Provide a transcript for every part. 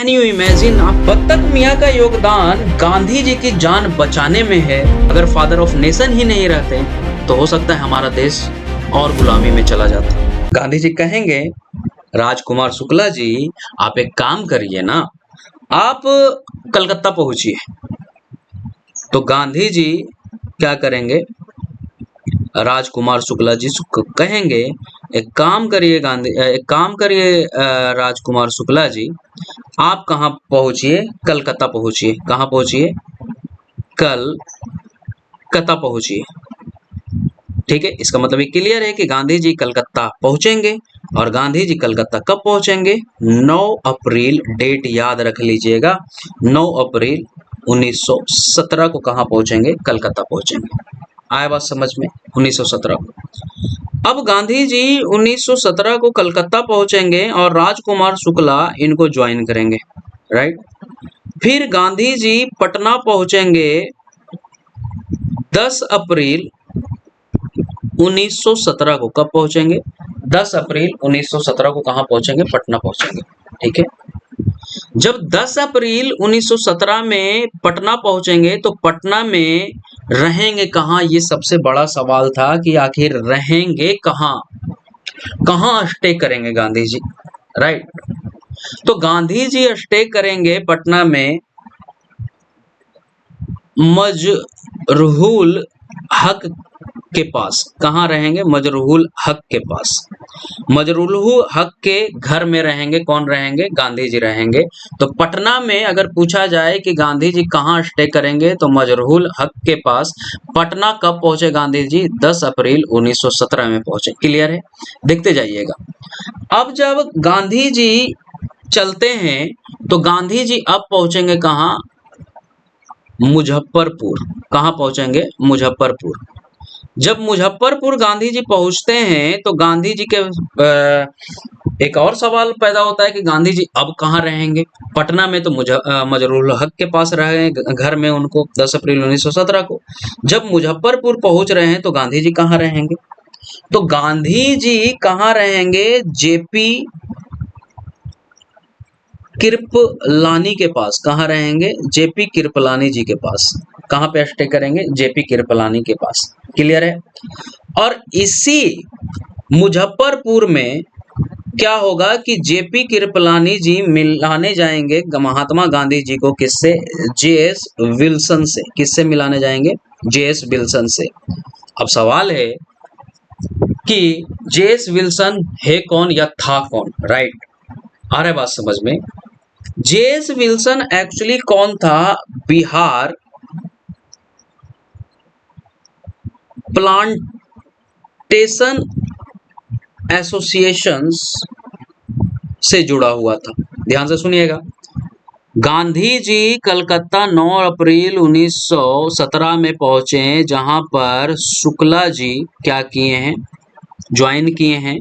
Can you imagine, बत्तख मियाँ का योगदान गांधी जी की जान बचाने में है। अगर फादर ऑफ नेशन ही नहीं रहते तो हो सकता है हमारा देश और गुलामी में चला जाता। गांधी जी कहेंगे, राजकुमार शुक्ला जी आप एक काम करिए ना, आप कलकत्ता पहुंचिए। तो गांधी जी क्या करेंगे, राजकुमार शुक्ला जी कहेंगे, एक काम करिए राजकुमार शुक्ला जी, आप कहाँ पहुंचिए, कलकत्ता पहुंचिए। कहाँ पहुंचिए, कलकत्ता पहुंचिए। ठीक है, इसका मतलब ये क्लियर है कि गांधी जी कलकत्ता पहुंचेंगे। और गांधी जी कलकत्ता कब पहुंचेंगे, 9 अप्रैल, डेट याद रख लीजिएगा, 9 अप्रैल 1917 को कहाँ पहुंचेंगे, कलकत्ता पहुंचेंगे। आया बात समझ में, 1917 को। अब गांधी जी 1917 को कलकत्ता पहुंचेंगे और राजकुमार शुक्ला इनको ज्वाइन करेंगे, राइट। फिर गांधी जी पटना पहुंचेंगे 10 अप्रैल 1917 को। कब पहुंचेंगे, 10 अप्रैल 1917 को कहां पहुंचेंगे, पटना पहुंचेंगे। ठीक है, जब 10 अप्रैल 1917 में पटना पहुंचेंगे तो पटना में रहेंगे कहां, ये सबसे बड़ा सवाल था कि आखिर रहेंगे कहां, कहां स्टे करेंगे गांधी जी, राइट। तो गांधी जी स्टे करेंगे पटना में मजरूल हक के पास। कहाँ रहेंगे, मजरूल हक के पास। मजरूल हक के घर में रहेंगे। कौन रहेंगे, गांधी जी रहेंगे। तो पटना में अगर पूछा जाए कि गांधी जी कहाँ स्टे करेंगे तो मजरूल हक के पास। पटना कब पहुंचे गांधी जी, 10 अप्रैल 1917 में पहुंचे। क्लियर है, देखते जाइएगा। अब जब गांधी जी चलते हैं तो गांधी जी अब पहुंचेंगे कहाँ, मुजफ्फरपुर। कहाँ पहुंचेंगे, मुजफ्फरपुर। जब मुजफ्फरपुर गांधी जी पहुंचते हैं तो गांधी जी के एक और सवाल पैदा होता है कि गांधी जी अब कहाँ रहेंगे। पटना में तो मजरूल हक के पास रहे घर में उनको 10 अप्रैल 1917 को। जब मुजफ्फरपुर पहुंच रहे हैं तो गांधी जी कहाँ रहेंगे, तो गांधी जी कहाँ रहेंगे, जेपी कृपलानी के पास। कहाँ रहेंगे, जेपी कृपलानी जी के पास। कहाँ पे स्टे करेंगे, जेपी कृपलानी के पास। क्लियर है। और इसी मुजफ्फरपुर में क्या होगा कि जेपी कृपलानी जी मिलाने जाएंगे महात्मा गांधी जी को। किससे, जेएस विल्सन से। किससे मिलाने जाएंगे, जेएस विल्सन से। अब सवाल है कि जेएस विल्सन है कौन या था कौन, राइट। आ रहा है बात समझ में। जेएस विल्सन एक्चुअली कौन था, बिहार प्लांटेशन एसोसिएशंस से जुड़ा हुआ था। ध्यान से सुनिएगा। गांधी जी कलकत्ता 9 अप्रैल 1917 में पहुंचे, जहां पर शुक्ला जी क्या किए हैं, ज्वाइन किए हैं।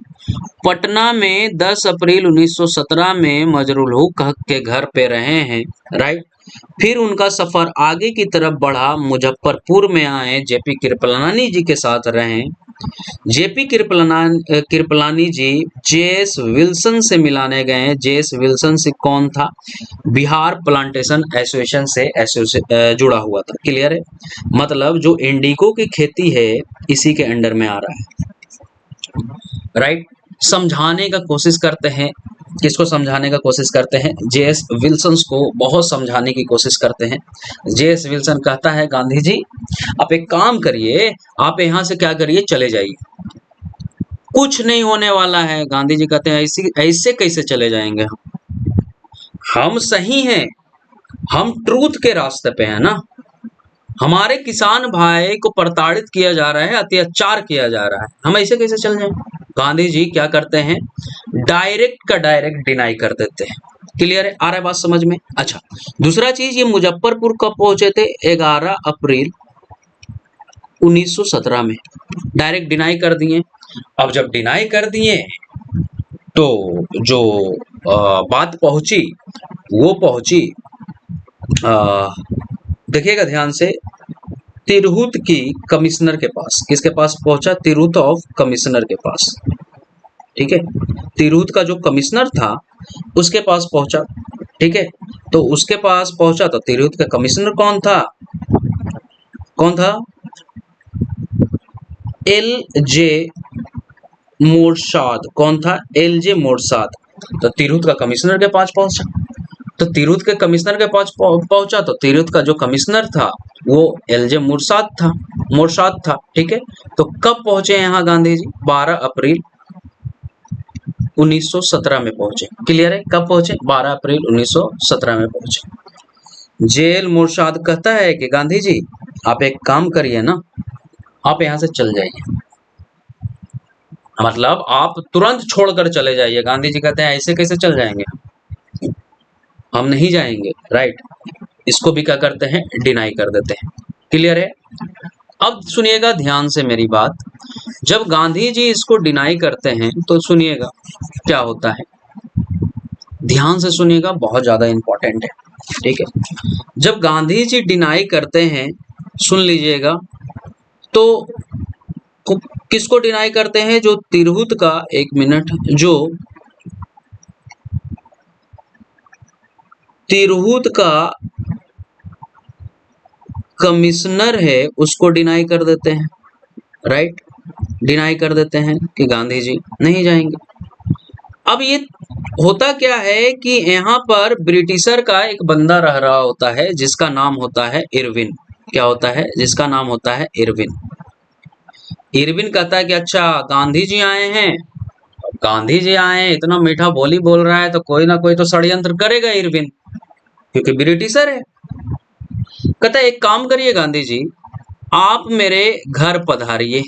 पटना में 10 अप्रैल 1917 में मजरूल हक के घर पे रहे हैं, राइट। फिर उनका सफर आगे की तरफ बढ़ा, मुजफ्फरपुर में आए, जेपी कृपलानी जी के साथ रहे। जेपी कृपलानी जी जेएस विल्सन से मिलाने गए। जेएस विल्सन से कौन था, बिहार प्लांटेशन एसोसिएशन से जुड़ा हुआ था। क्लियर है, मतलब जो इंडिगो की खेती है इसी के अंडर में आ रहा है, राइट। समझाने का कोशिश करते हैं, किसको समझाने का कोशिश करते हैं, जेएस विल्सन को बहुत समझाने की कोशिश करते हैं। जेएस विल्सन कहता है, गांधी जी आप एक काम करिए, आप यहाँ से क्या करिए, चले जाइए, कुछ नहीं होने वाला है। गांधी जी कहते हैं, ऐसे कैसे चले जाएंगे, हम सही हैं, हम ट्रूथ के रास्ते पे हैं ना। हमारे किसान भाई को प्रताड़ित किया जा रहा है, अत्याचार किया जा रहा है, हम ऐसे कैसे चल जाएं। गांधी जी क्या करते हैं, डायरेक्ट का डायरेक्ट डिनाई कर देते हैं। क्लियर है, आ रहा है बात समझ में। अच्छा, दूसरा चीज, ये मुजफ्फरपुर कब पहुंचे थे, 11 अप्रैल 1917 में। डायरेक्ट डिनाई कर दिए। अब जब डिनाई कर दिए तो जो बात पहुंची वो पहुंची, देखिएगा ध्यान से, तिरहुत की कमिश्नर के पास। किसके पास पहुंचा, तिरहुत ऑफ कमिश्नर के पास। ठीक है, तिरहुत का जो कमिश्नर था उसके पास पहुंचा। ठीक है, तो उसके पास पहुंचा तो तिरहुत का कमिश्नर कौन था? कौन था? L J Morshead. कौन था? L J Morshead. तो तिरहुत का कमिश्नर के पास पहुंचा, तो तिरहुत के कमिश्नर के पास पहुंचा तो तिरहुत का जो कमिश्नर था वो एल जे मोरशाद था, मोरशाद था। ठीक है, तो कब पहुंचे यहाँ गांधी जी? 12 अप्रैल 1917 में पहुंचे। क्लियर है? कब पहुंचे? 12 अप्रैल 1917 में पहुंचे। जेल मोरशाद कहता है कि गांधी जी आप एक काम करिए ना, आप यहाँ से चल जाइए, मतलब आप तुरंत छोड़कर चले जाइए। गांधी जी कहते हैं ऐसे कैसे चल जाएंगे, हम नहीं जाएंगे। राइट, इसको भी क्या करते हैं? डिनाई कर देते हैं। क्लियर है? अब सुनिएगा ध्यान से मेरी बात, जब गांधी जी इसको डिनाई करते हैं तो सुनिएगा क्या होता है, ध्यान से सुनिएगा, बहुत ज्यादा इंपॉर्टेंट है। ठीक है, जब गांधी जी डिनाई करते हैं, सुन लीजिएगा, तो किसको डिनाई करते हैं? जो तिरहुत का, एक मिनट, जो तिरहुत का कमिश्नर है उसको डिनाई कर देते हैं। राइट, डिनाई कर देते हैं कि गांधी जी नहीं जाएंगे। अब ये होता क्या है कि यहाँ पर ब्रिटिशर का एक बंदा रह रहा होता है जिसका नाम होता है इरविन। क्या होता है? जिसका नाम होता है इरविन। इरविन कहता है कि अच्छा गांधी जी आए हैं, गांधी जी आए हैं, इतना मीठा बोली बोल रहा है तो कोई ना कोई तो षड्यंत्र करेगा इरविन, क्योंकि ब्रिटिशर है। कहता है एक काम करिए गांधी जी, आप मेरे घर पधारिए,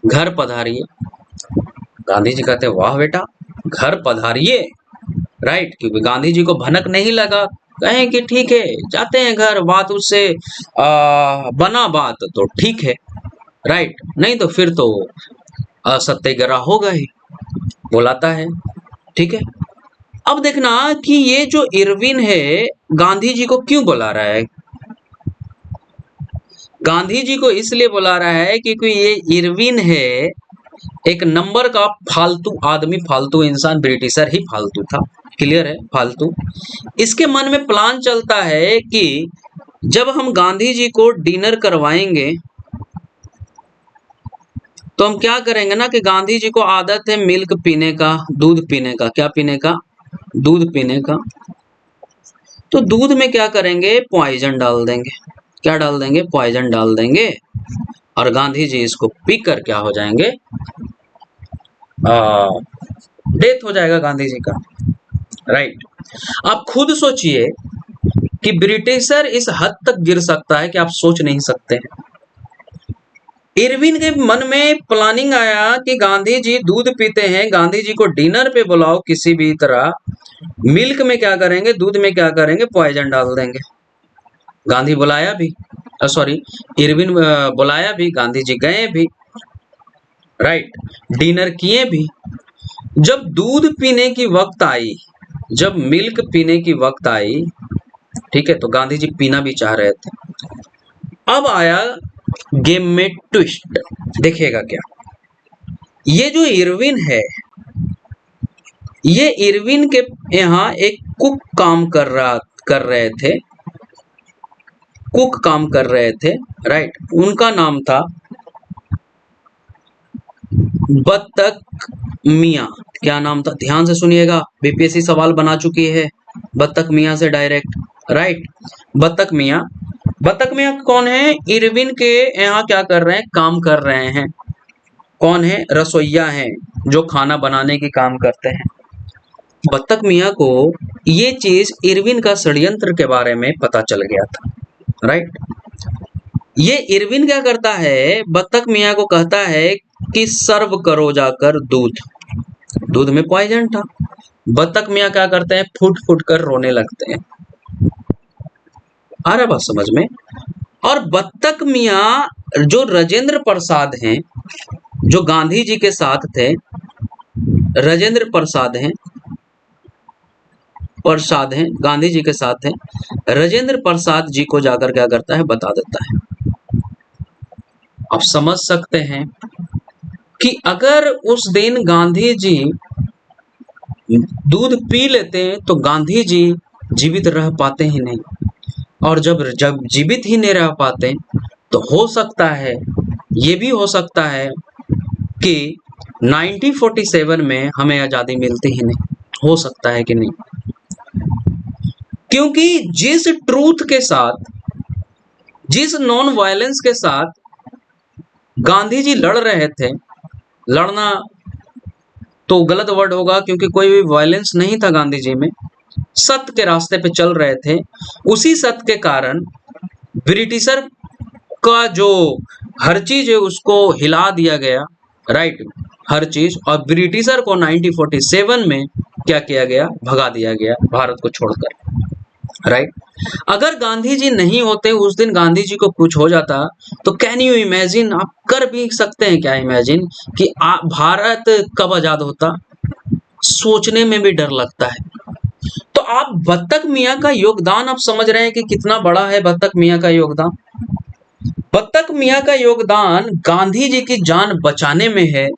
घर पधारिए। गांधी जी कहते हैं वाह बेटा, घर पधारिए। राइट, क्योंकि गांधी जी को भनक नहीं लगा, कहें कि ठीक है जाते हैं घर, बात उससे बना बात तो ठीक है। राइट, नहीं तो फिर तो सत्याग्रह होगा ही, बुलाता है। ठीक है, अब देखना कि ये जो इरविन है गांधी जी को क्यों बुला रहा है। गांधी जी को इसलिए बुला रहा है क्योंकि ये इरविन है एक नंबर का फालतू आदमी, फालतू इंसान, ब्रिटिशर ही फालतू था। क्लियर है? फालतू। इसके मन में प्लान चलता है कि जब हम गांधी जी को डिनर करवाएंगे तो हम क्या करेंगे ना कि गांधी जी को आदत है मिल्क पीने का, दूध पीने का। क्या पीने का? दूध पीने का। तो दूध में क्या करेंगे? पॉइजन डाल देंगे। क्या डाल देंगे? पॉइजन डाल देंगे, और गांधी जी इसको पीकर क्या हो जाएंगे? डेथ हो जाएगा गांधी जी का। राइट, आप खुद सोचिए कि ब्रिटिशर इस हद तक गिर सकता है कि आप सोच नहीं सकते हैं। इरविन के मन में प्लानिंग आया कि गांधी जी दूध पीते हैं, गांधी जी को डिनर पे बुलाओ किसी भी तरह, मिल्क में क्या करेंगे, दूध में क्या करेंगे? पॉइजन डाल देंगे। गांधी बुलाया भी, सॉरी इरविन बुलाया भी, गांधी जी गए भी। राइट, डिनर किए भी। जब दूध पीने की वक्त आई, जब मिल्क पीने की वक्त आई, ठीक है, तो गांधी जी पीना भी चाह रहे थे। अब आया गेम में ट्विस्ट, देखिएगा क्या। ये जो इरविन है, ये इरविन के यहाँ एक कुक काम कर रहे थे, कुक काम कर रहे थे। राइट, उनका नाम था बत्तख मियाँ। क्या नाम था? ध्यान से सुनिएगा, बीपीएससी सवाल बना चुकी है बत्तख मियाँ से डायरेक्ट। राइट, बत्तख मियाँ। बत्तख मियाँ कौन है? इरविन के यहाँ क्या कर रहे हैं? काम कर रहे हैं। कौन है? रसोइया हैं जो खाना बनाने की काम करते हैं। बत्तख मियाँ को ये चीज इरविन का षड्यंत्र के बारे में पता चल गया था। राइट, ये इरविन क्या करता है? बत्तख मियाँ को कहता है कि सर्व करो जाकर दूध। दूध में पॉइजन था। बत्तख मियाँ क्या करते हैं? फुट फुट कर रोने लगते हैं। आ रहा बात समझ में? और बत्तख मियाँ जो राजेंद्र प्रसाद हैं, जो गांधी जी के साथ थे, राजेंद्र प्रसाद हैं, गांधी जी के साथ हैं, राजेंद्र प्रसाद जी को जाकर क्या करता है? बता देता है। आप समझ सकते हैं कि अगर उस दिन गांधी जी दूध पी लेते तो गांधी जी जीवित रह पाते ही नहीं, और जब जब जीवित ही नहीं रह पाते तो हो सकता है, ये भी हो सकता है कि 1947 में हमें आज़ादी मिलती ही नहीं। हो सकता है कि नहीं, क्योंकि जिस ट्रूथ के साथ, जिस नॉन वायलेंस के साथ गांधी जी लड़ रहे थे, लड़ना तो गलत वर्ड होगा क्योंकि कोई भी वायलेंस नहीं था गांधी जी में, सत्य के रास्ते पे चल रहे थे, उसी सत्य के कारण ब्रिटिशर का जो हर चीज है उसको हिला दिया गया, राइट, हर चीज, और ब्रिटिशर को 1947 में क्या किया गया, भगा दिया गया भारत को छोड़कर, राइट। अगर गांधी जी नहीं होते उस दिन, गांधी जी को कुछ हो जाता तो कैन यू इमेजिन, आप कर भी सकते हैं क्या इमेजिन कि भारत कब आजाद होता, सोचने में भी डर लगता है। तो आप बत्तख मियाँ का योगदान आप समझ रहे हैं कि कितना बड़ा है बत्तख मियाँ का योगदान। बत्तख मियाँ का योगदान गांधी जी की जान बचाने में है,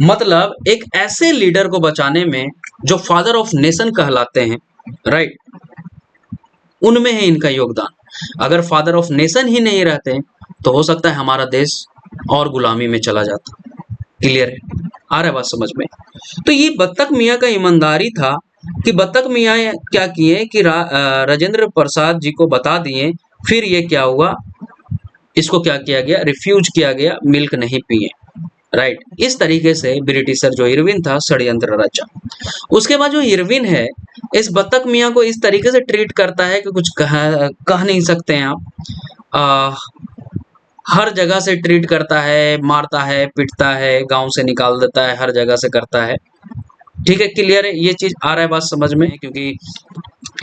मतलब एक ऐसे लीडर को बचाने में जो फादर ऑफ नेशन कहलाते हैं, राइट, उनमें है इनका योगदान। अगर फादर ऑफ नेशन ही नहीं रहते तो हो सकता है हमारा देश और गुलामी में चला जाता। क्लियर है, आ रहा है बात समझ में। तो ये बत्तख मियाँ का ईमानदारी था कि बत्तख मियाँ क्या किए कि राजेंद्र प्रसाद जी को बता दिए, फिर ये क्या हुआ, इसको क्या किया गया, रिफ्यूज किया गया, मिल्क नहीं पिए, राइट। इस तरीके से ब्रिटिशर जो इरविन था षड्यंत्र रचा। उसके बाद जो इरविन है इस बत्तख मियाँ को इस तरीके से ट्रीट करता है कि कुछ कह नहीं सकते हैं आप। हर जगह से ट्रीट करता है, मारता है, पिटता है, गांव से निकाल देता है, हर जगह से करता है। ठीक है, क्लियर है, ये चीज आ रहा है बात समझ में, क्योंकि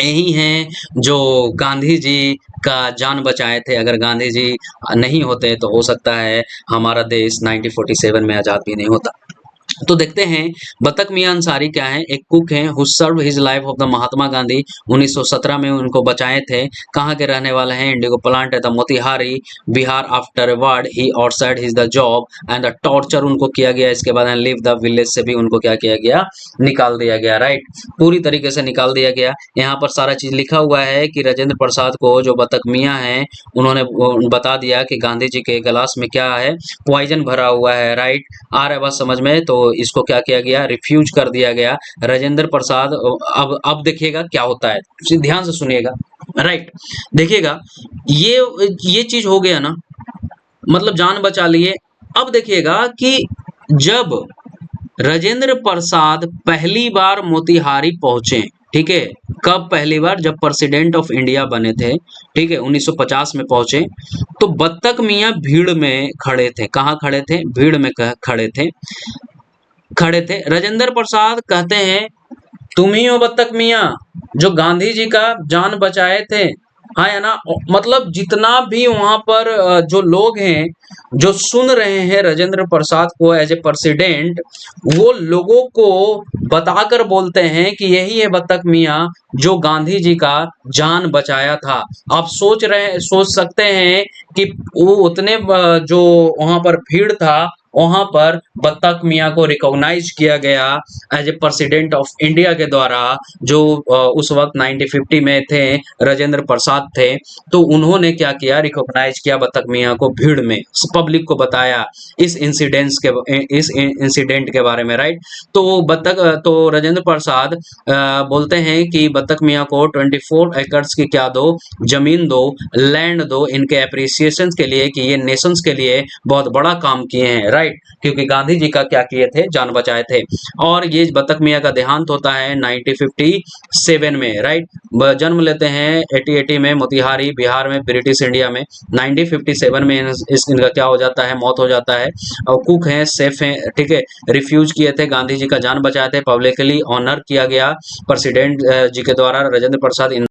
यही हैं जो गांधी जी का जान बचाए थे। अगर गांधी जी नहीं होते तो हो सकता है हमारा देश 1947 में आजाद भी नहीं होता। तो देखते हैं बत्तख मियाँ अंसारी क्या है, एक कुक हैं who serve his life of the Mahatma Gandhi. 1917 में उनको बचाए थे। कहाँ के रहने वाले हैं, इंडिगो प्लांट है the Motihari Bihar. After a ward he outside his the job and the torture उनको किया गया। इसके बाद लिव द विलेज से भी उनको क्या किया गया, निकाल दिया गया, राइट, पूरी तरीके से निकाल दिया गया। यहाँ पर सारा चीज लिखा हुआ है कि राजेंद्र प्रसाद को जो बत्तख मियाँ हैं उन्होंने बता दिया कि गांधी जी के गिलास में क्या है, पॉइजन भरा हुआ है, राइट। आ रहा है बात समझ में। तो इसको क्या किया गया, रिफ्यूज कर दिया गया। राजेंद्र प्रसाद, अब देखिएगा क्या होता है, ध्यान से सुनिएगा, राइट। देखिएगा ये चीज हो गया ना, मतलब जान बचा लिए। अब देखिएगा कि जब राजेंद्र प्रसाद पहली बार मोतिहारी पहुंचे, ठीक है, कब पहली बार, जब प्रेसिडेंट ऑफ इंडिया बने थे, ठीक है, 1950 में पहुंचे। तो बत्तख मियाँ भीड़ में खड़े थे। कहाँ खड़े थे, भीड़ में खड़े थे। राजेंद्र प्रसाद कहते हैं तुम ही हो बत्तख मियाँ जो गांधी जी का जान बचाए थे, हाँ या ना। मतलब जितना भी वहां पर जो लोग हैं जो सुन रहे हैं राजेंद्र प्रसाद को एज ए प्रेसिडेंट, वो लोगों को बताकर बोलते हैं कि यही है बत्तख मियाँ जो गांधी जी का जान बचाया था। आप सोच सकते हैं कि वो उतने जो वहां पर भीड़ था वहां पर बत्तख मियाँ को रिकॉग्नाइज किया गया as a president of India के द्वारा, जो उस वक्त 1950 में थे, राजेंद्र प्रसाद थे। तो उन्होंने क्या किया, रिकॉग्नाइज किया बत्तख मियाँ को, भीड़ में पब्लिक को बताया इस इंसिडेंट के बारे में, राइट। तो राजेंद्र प्रसाद बोलते हैं कि बत्तख मियाँ को 24 एकड़ की क्या दो, जमीन दो, लैंड दो, इनके अप्रिसिएशन के लिए कि ये नेशंस के लिए बहुत बड़ा काम किए हैं, राइट, क्योंकि गांधी जी का क्या किए थे, जान बचाए थे। और ये बत्तख मियाँ का देहांत होता है 1957 में, राइट। जन्म लेते हैं 80 में मोतिहारी बिहार में, ब्रिटिश इंडिया में। 1957 में इनका क्या हो जाता है, मौत हो जाता है। और कुक हैं, सेफ हैं, ठीक है, रिफ्यूज किए थे, गांधी जी का जान बचाए थे, पब्लिकली ऑनर किया गया प्रेसिडेंट जी के द्वारा। राजेंद्र प्रसाद